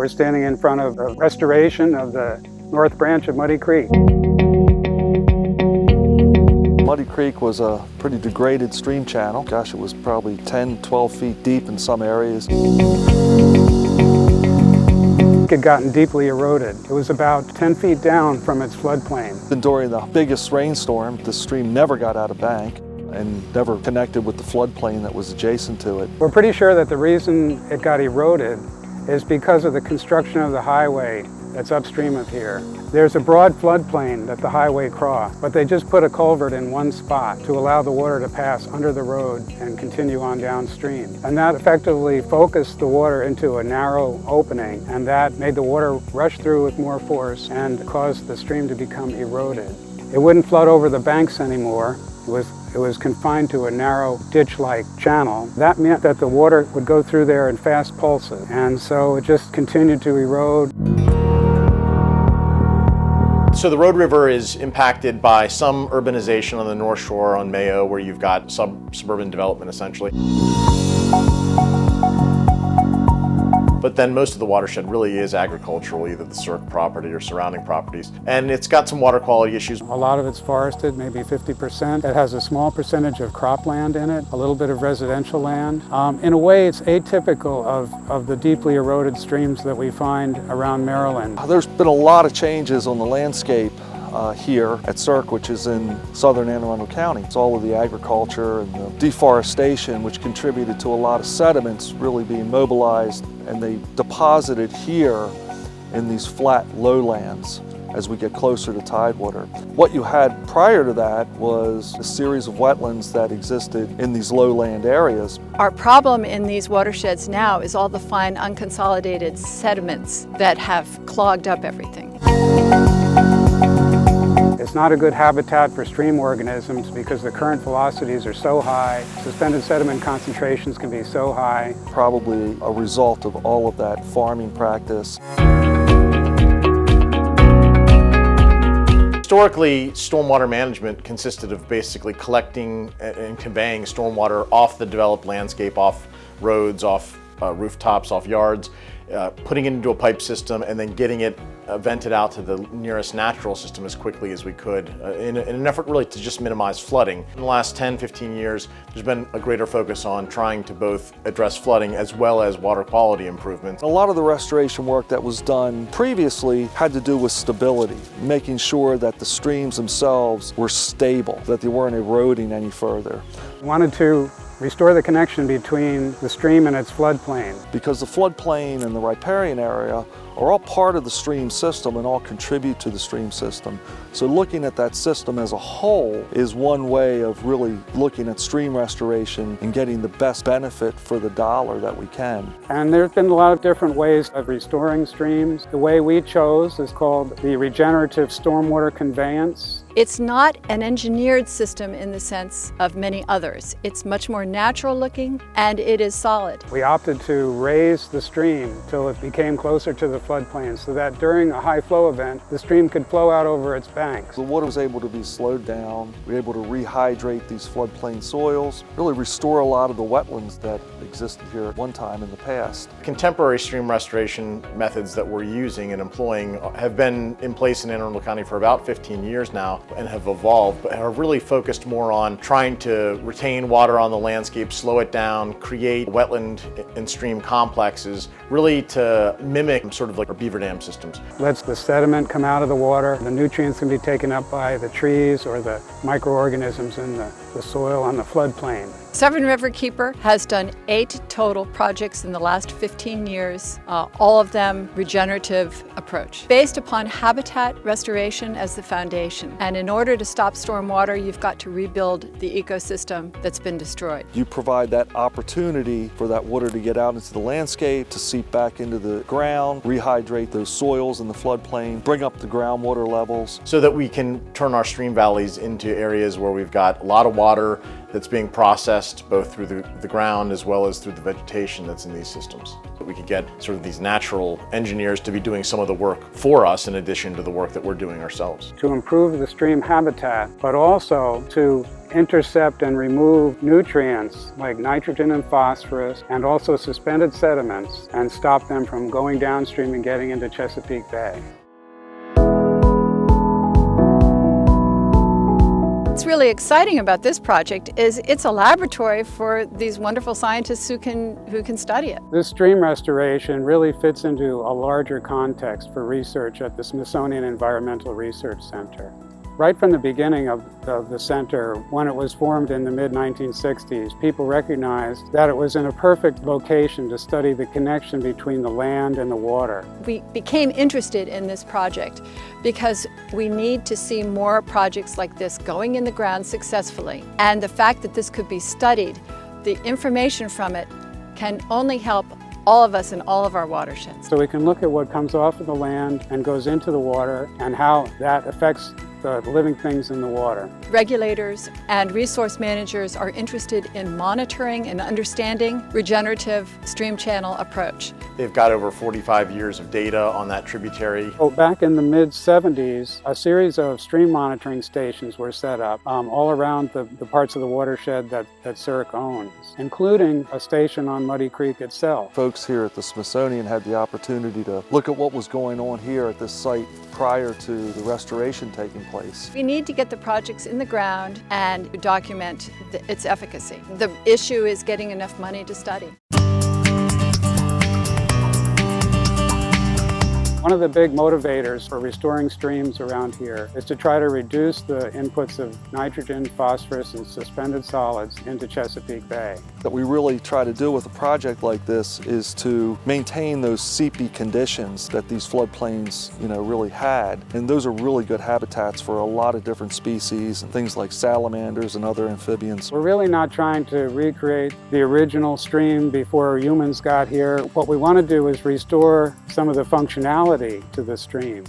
We're standing in front of a restoration of the north branch of Muddy Creek. Muddy Creek was a pretty degraded stream channel. Gosh, it was probably 10, 12 feet deep in some areas. It had gotten deeply eroded. It was about 10 feet down from its floodplain. And during the biggest rainstorm, the stream never got out of bank and never connected with the floodplain that was adjacent to it. We're pretty sure that the reason it got eroded is because of the construction of the highway that's upstream of here. There's a broad floodplain that the highway crossed, but they just put a culvert in one spot to allow the water to pass under the road and continue on downstream. And that effectively focused the water into a narrow opening, and that made the water rush through with more force and caused the stream to become eroded. It wouldn't flood over the banks anymore. It was confined to a narrow ditch-like channel. That meant that the water would go through there in fast pulses, and so it just continued to erode. So the Road River is impacted by some urbanization on the North Shore on Mayo, where you've got suburban development essentially. But then most of the watershed really is agricultural, either the Cirque property or surrounding properties. And it's got some water quality issues. A lot of it's forested, maybe 50%. It has a small percentage of cropland in it, a little bit of residential land. In a way, it's atypical of the deeply eroded streams that we find around Maryland. There's been a lot of changes on the landscape here at Cirque, which is in southern Anne Arundel County. It's all of the agriculture and the deforestation, which contributed to a lot of sediments really being mobilized, and they deposited here in these flat lowlands as we get closer to tidewater. What you had prior to that was a series of wetlands that existed in these lowland areas. Our problem in these watersheds now is all the fine unconsolidated sediments that have clogged up everything. It's not a good habitat for stream organisms because the current velocities are so high, suspended sediment concentrations can be so high. Probably a result of all of that farming practice. Historically, stormwater management consisted of basically collecting and conveying stormwater off the developed landscape, off roads, off rooftops, off yards, putting it into a pipe system and then getting it vented out to the nearest natural system as quickly as we could in an effort really to just minimize flooding. In the last 10, 15 years, there's been a greater focus on trying to both address flooding as well as water quality improvements. A lot of the restoration work that was done previously had to do with stability, making sure that the streams themselves were stable, that they weren't eroding any further. We wanted to restore the connection between the stream and its floodplain. Because the floodplain and the riparian area are all part of the stream system and all contribute to the stream system. So looking at that system as a whole is one way of really looking at stream restoration and getting the best benefit for the dollar that we can. And there have been a lot of different ways of restoring streams. The way we chose is called the regenerative stormwater conveyance. It's not an engineered system in the sense of many others. It's much more natural looking and it is solid. We opted to raise the stream till it became closer to the floodplain so that during a high flow event, the stream could flow out over its banks. The water was able to be slowed down. We were able to rehydrate these floodplain soils, really restore a lot of the wetlands that existed here at one time in the past. Contemporary stream restoration methods that we're using and employing have been in place in Anne Arundel County for about 15 years now and have evolved, but are really focused more on trying to retain water on the landscape, slow it down, create wetland and stream complexes, really to mimic sort of like our beaver dam systems. Lets the sediment come out of the water. The nutrients can be taken up by the trees or the microorganisms in the soil on the floodplain. Severn River Keeper has done 8 total projects in the last 15 years, all of them regenerative approach, based upon habitat restoration as the foundation. And in order to stop stormwater, you've got to rebuild the ecosystem that's been destroyed. You provide that opportunity for that water to get out into the landscape, to seep back into the ground, rehydrate those soils in the floodplain, bring up the groundwater levels. So that we can turn our stream valleys into areas where we've got a lot of water that's being processed both through the ground as well as through the vegetation that's in these systems. We could get sort of these natural engineers to be doing some of the work for us in addition to the work that we're doing ourselves. To improve the stream habitat, but also to intercept and remove nutrients like nitrogen and phosphorus, and also suspended sediments, and stop them from going downstream and getting into Chesapeake Bay. What's really exciting about this project is it's a laboratory for these wonderful scientists who can study it. This stream restoration really fits into a larger context for research at the Smithsonian Environmental Research Center. Right from the beginning of the center, when it was formed in the mid-1960s, people recognized that it was in a perfect location to study the connection between the land and the water. We became interested in this project because we need to see more projects like this going in the ground successfully. And the fact that this could be studied, the information from it can only help all of us in all of our watersheds. So we can look at what comes off of the land and goes into the water and how that affects the living things in the water. Regulators and resource managers are interested in monitoring and understanding regenerative stream channel approach. They've got over 45 years of data on that tributary. Back in the mid-70s, a series of stream monitoring stations were set up all around the parts of the watershed that CERC owns, including a station on Muddy Creek itself. Folks here at the Smithsonian had the opportunity to look at what was going on here at this site prior to the restoration taking place. We need to get the projects in the ground and document its efficacy. The issue is getting enough money to study. One of the big motivators for restoring streams around here is to try to reduce the inputs of nitrogen, phosphorus, and suspended solids into Chesapeake Bay. What we really try to do with a project like this is to maintain those seepy conditions that these floodplains, really had. And those are really good habitats for a lot of different species and things like salamanders and other amphibians. We're really not trying to recreate the original stream before humans got here. What we want to do is restore some of the functionality to the stream.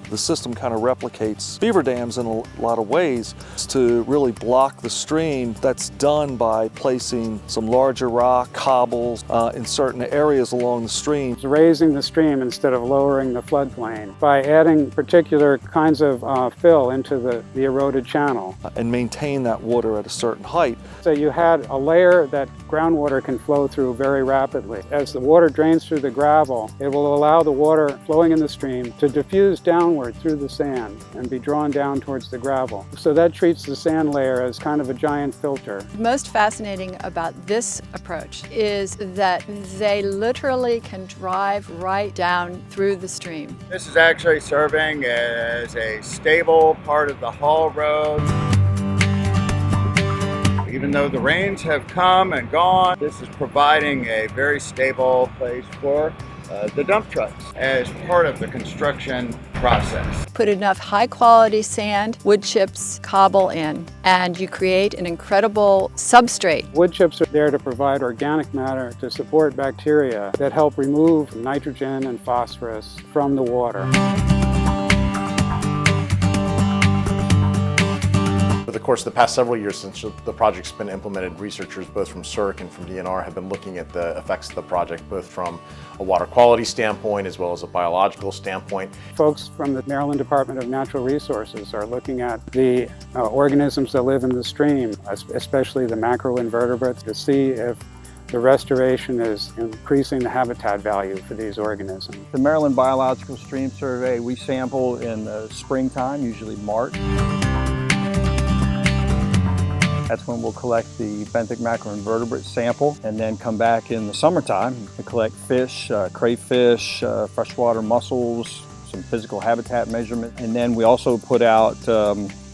The system kind of replicates beaver dams in a lot of ways to really block the stream. That's done by placing some larger rock, cobbles in certain areas along the stream. Raising the stream instead of lowering the floodplain by adding particular kinds of fill into the eroded channel. And maintain that water at a certain height. So you had a layer that groundwater can flow through very rapidly. As the water drains through the gravel, it will allow the water flowing in the stream to diffuse downward through the sand and be drawn down towards the gravel. So that treats the sand layer as kind of a giant filter. Most fascinating about this approach is that they literally can drive right down through the stream. This is actually serving as a stable part of the haul road. Even though the rains have come and gone, this is providing a very stable place for the dump trucks as part of the construction process. Put enough high-quality sand, wood chips, cobble in, and you create an incredible substrate. Wood chips are there to provide organic matter to support bacteria that help remove nitrogen and phosphorus from the water. Over the course of the past several years since the project's been implemented, researchers both from CERC and from DNR have been looking at the effects of the project both from a water quality standpoint as well as a biological standpoint. Folks from the Maryland Department of Natural Resources are looking at the organisms that live in the stream, especially the macroinvertebrates, to see if the restoration is increasing the habitat value for these organisms. The Maryland Biological Stream Survey, we sample in the springtime, usually March. That's when we'll collect the benthic macroinvertebrate sample and then come back in the summertime to collect fish, crayfish, freshwater mussels, some physical habitat measurement. And then we also put out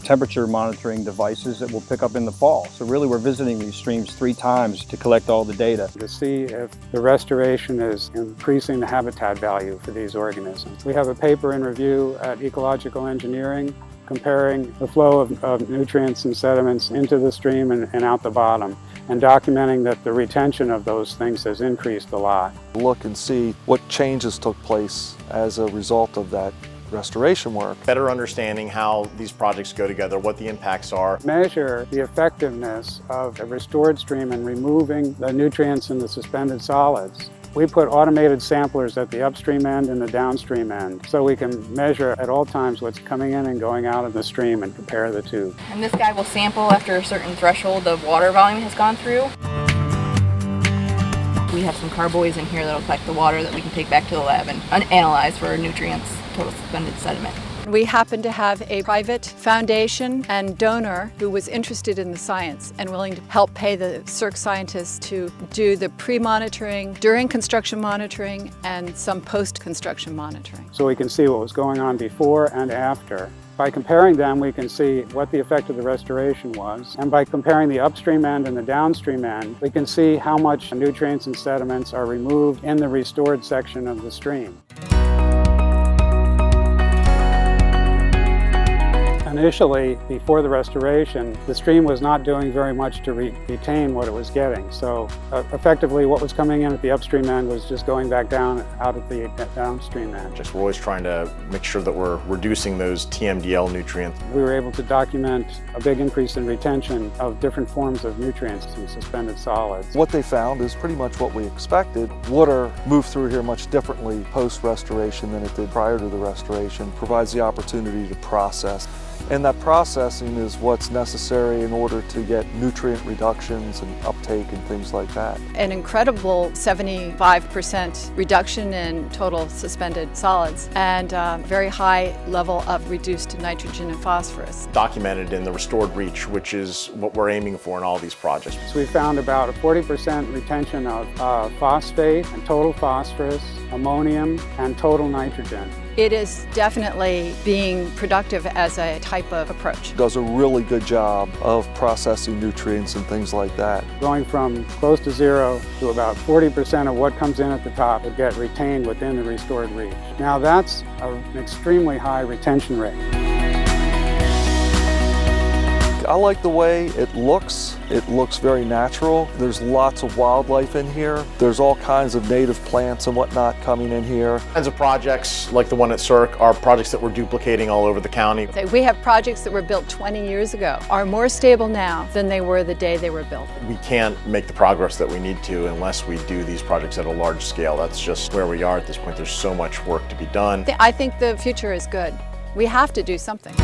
temperature monitoring devices that we'll pick up in the fall. So really we're visiting these streams 3 times to collect all the data. To see if the restoration is increasing the habitat value for these organisms. We have a paper in review at Ecological Engineering comparing the flow of nutrients and sediments into the stream and out the bottom, and documenting that the retention of those things has increased a lot. Look and see what changes took place as a result of that restoration work. Better understanding how these projects go together, what the impacts are. Measure the effectiveness of a restored stream in removing the nutrients in the suspended solids. We put automated samplers at the upstream end and the downstream end so we can measure at all times what's coming in and going out of the stream and compare the two. And this guy will sample after a certain threshold of water volume has gone through. We have some carboys in here that'll collect the water that we can take back to the lab and analyze for nutrients, total suspended sediment. We happen to have a private foundation and donor who was interested in the science and willing to help pay the CERC scientists to do the pre-monitoring, during construction monitoring, and some post-construction monitoring. So we can see what was going on before and after. By comparing them, we can see what the effect of the restoration was. And by comparing the upstream end and the downstream end, we can see how much nutrients and sediments are removed in the restored section of the stream. Initially, before the restoration, the stream was not doing very much to retain what it was getting. So effectively, what was coming in at the upstream end was just going back down out at the downstream end. We're always trying to make sure that we're reducing those TMDL nutrients. We were able to document a big increase in retention of different forms of nutrients in suspended solids. What they found is pretty much what we expected. Water moved through here much differently post-restoration than it did prior to the restoration. Provides the opportunity to process. And that processing is what's necessary in order to get nutrient reductions and uptake and things like that. An incredible 75% reduction in total suspended solids and a very high level of reduced nitrogen and phosphorus. Documented in the restored reach, which is what we're aiming for in all these projects. So we found about a 40% retention of phosphate and total phosphorus, ammonium, and total nitrogen. It is definitely being productive as a type of approach. Does a really good job of processing nutrients and things like that. Going from close to zero to about 40% of what comes in at the top would get retained within the restored reach. Now that's an extremely high retention rate. I like the way it looks. It looks very natural. There's lots of wildlife in here. There's all kinds of native plants and whatnot coming in here. Kinds of projects like the one at CERC are projects that we're duplicating all over the county. We have projects that were built 20 years ago, are more stable now than they were the day they were built. We can't make the progress that we need to unless we do these projects at a large scale. That's just where we are at this point. There's so much work to be done. I think the future is good. We have to do something.